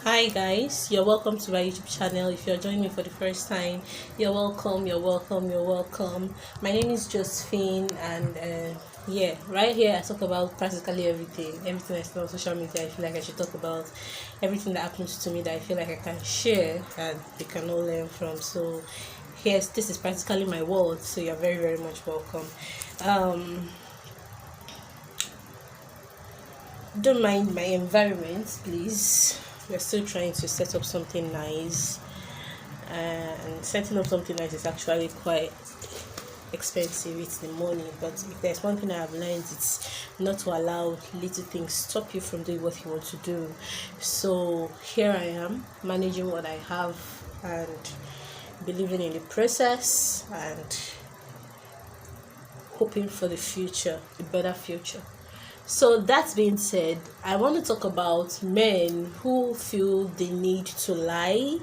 Hi guys, you're welcome to my YouTube channel. If you're joining me for the first time, you're welcome, you're welcome, you're welcome. My name is Josephine, and yeah, right here I talk about practically everything I see on social media. I feel like I should talk about everything that happens to me that I feel like I can share and they can all learn from. So yes, this is practically my world, so you're very, very much welcome. um don't mind my environment, please. We're still trying to set up something nice, and setting up something nice is actually quite expensive. It's the money, but if there's one thing I have learned, it's not to allow little things stop you from doing what you want to do. So here I am, managing what I have and believing in the process and hoping for the future, a better future. So that being said, I want to talk about men who feel the need to lie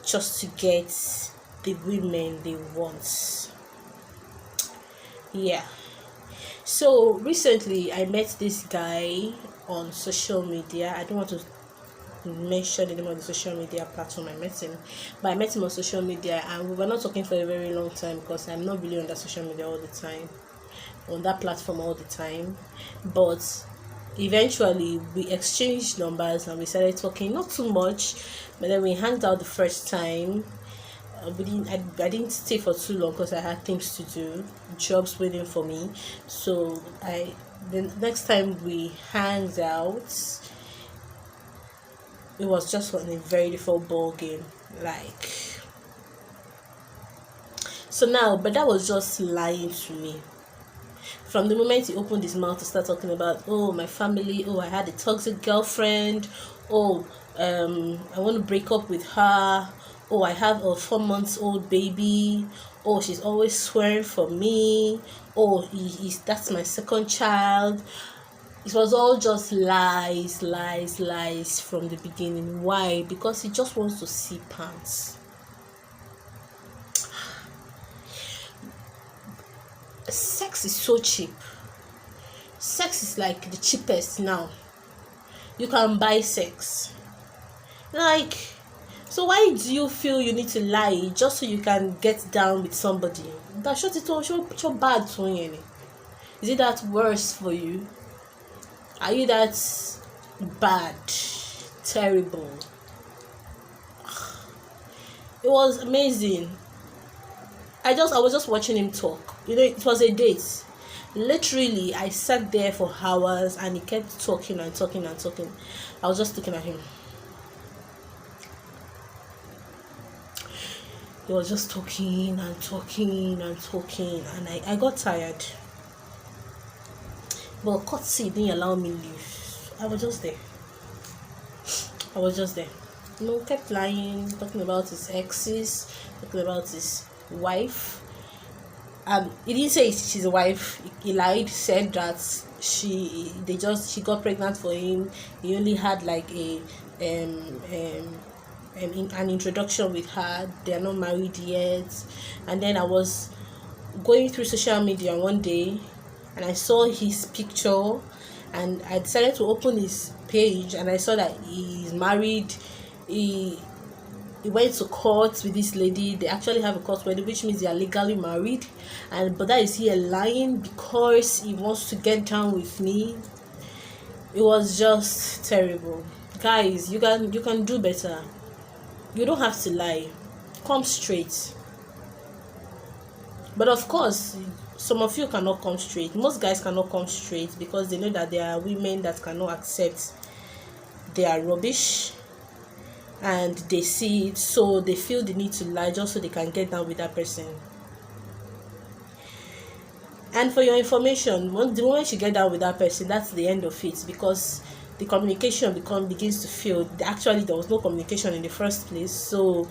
just to get the women they want. Yeah. So recently I met this guy on social media. I don't want to mention the name of the social media platform I met him, but I met him on social media and we were not talking for a very long time because I'm not really on that social media all the time, on that platform all the time. But eventually we exchanged numbers and we started talking, not too much, but then we hanged out the first time. I didn't stay for too long because I had things to do, jobs waiting for me. So the next time we hanged out, it was just on a very different ball game. Like, so now, but that was just lying to me. From the moment he opened his mouth to start talking about, oh, my family, oh, I had a toxic girlfriend, oh, I want to break up with her, oh, I have a 4 months old baby, oh, she's always swearing for me, oh, that's my second child. It was all just lies, lies, lies from the beginning. Why? Because he just wants to see pants. Sex is so cheap. Sex is like the cheapest now. You can buy sex. Like, so why do you feel you need to lie just so you can get down with somebody? That short it all, show bad to you. Is it that worse for you? Are you that bad? Terrible? It was amazing. I was just watching him talk. It was a date. Literally, I sat there for hours and he kept talking and talking and talking. I was just looking at him. He was just talking and talking and talking, and I got tired. But courtesy didn't allow me leave. I was just there. Kept lying, talking about his exes, talking about his wife. He didn't say she's a wife. He lied, said that she got pregnant for him. He only had like an introduction with her. They are not married yet. And then I was going through social media one day and I saw his picture and I decided to open his page and I saw that he's married. He went to court with this lady. They actually have a court wedding, which means they are legally married. But that is here lying because he wants to get down with me. It was just terrible. Guys, you can do better. You don't have to lie. Come straight. But of course, some of you cannot come straight. Most guys cannot come straight because they know that there are women that cannot accept their rubbish and they see it, so they feel the need to lie just so they can get down with that person. And for your information, the moment you get down with that person, that's the end of it, because the communication begins to fail. Actually, there was no communication in the first place, so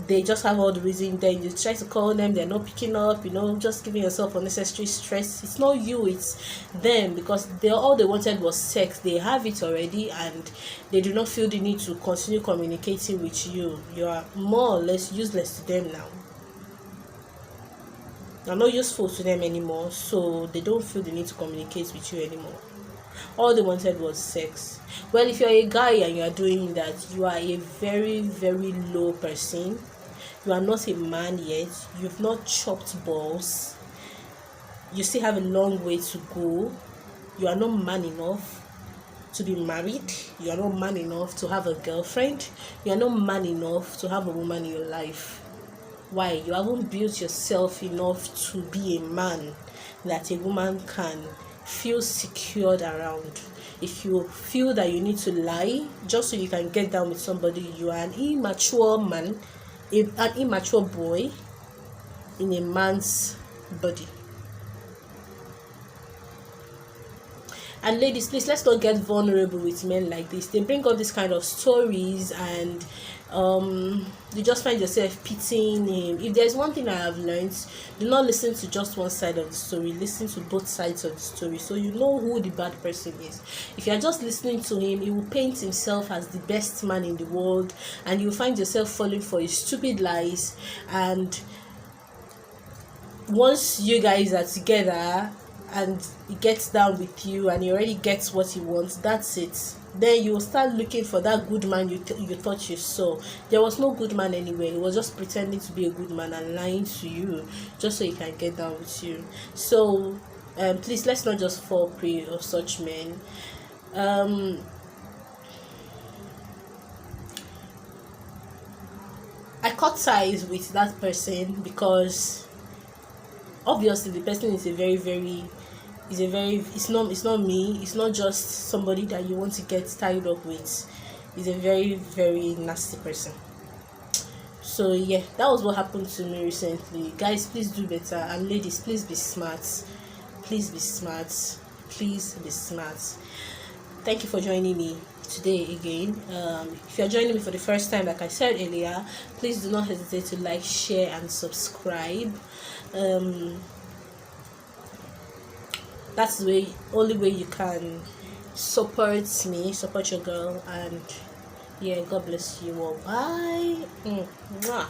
they just have all the reason. Then you try to call them, they're not picking up, just giving yourself unnecessary stress. It's not you, it's them, because all they wanted was sex. They have it already and they do not feel the need to continue communicating with you. You are more or less useless to them now. You're not useful to them anymore, so they don't feel the need to communicate with you anymore. All they wanted was sex. Well, if you're a guy and you are doing that, you are a very, very low person. You are not a man yet. You've not chopped balls. You still have a long way to go. You are not man enough to be married. You are not man enough to have a girlfriend. You are not man enough to have a woman in your life. Why? You haven't built yourself enough to be a man that a woman can feel secured around. If you feel that you need to lie just so you can get down with somebody, you are an immature man, an immature boy in a man's body. And ladies, please, let's not get vulnerable with men like this. They bring up this kind of stories, and you just find yourself pitying him. If there's one thing I have learned, do not listen to just one side of the story. Listen to both sides of the story, so you know who the bad person is. If you're just listening to him, he will paint himself as the best man in the world, and you'll find yourself falling for his stupid lies. And once you guys are together and he gets down with you and he already gets what he wants, that's it. Then you will start looking for that good man you thought you saw. There was no good man anywhere. He was just pretending to be a good man and lying to you just so he can get down with you. So please, let's not just fall prey of such men. I cut ties with that person because obviously the person is it's not me. It's not just somebody that you want to get tied up with. He's a very, very nasty person. So yeah, that was what happened to me recently. Guys, please do better, and ladies, please be smart. Please be smart. Please be smart. Thank you for joining me today again. If you're joining me for the first time, like I said earlier, please do not hesitate to like, share, and subscribe. That's the only way you can support me, support your girl, and yeah, God bless you all. Bye. Mwah.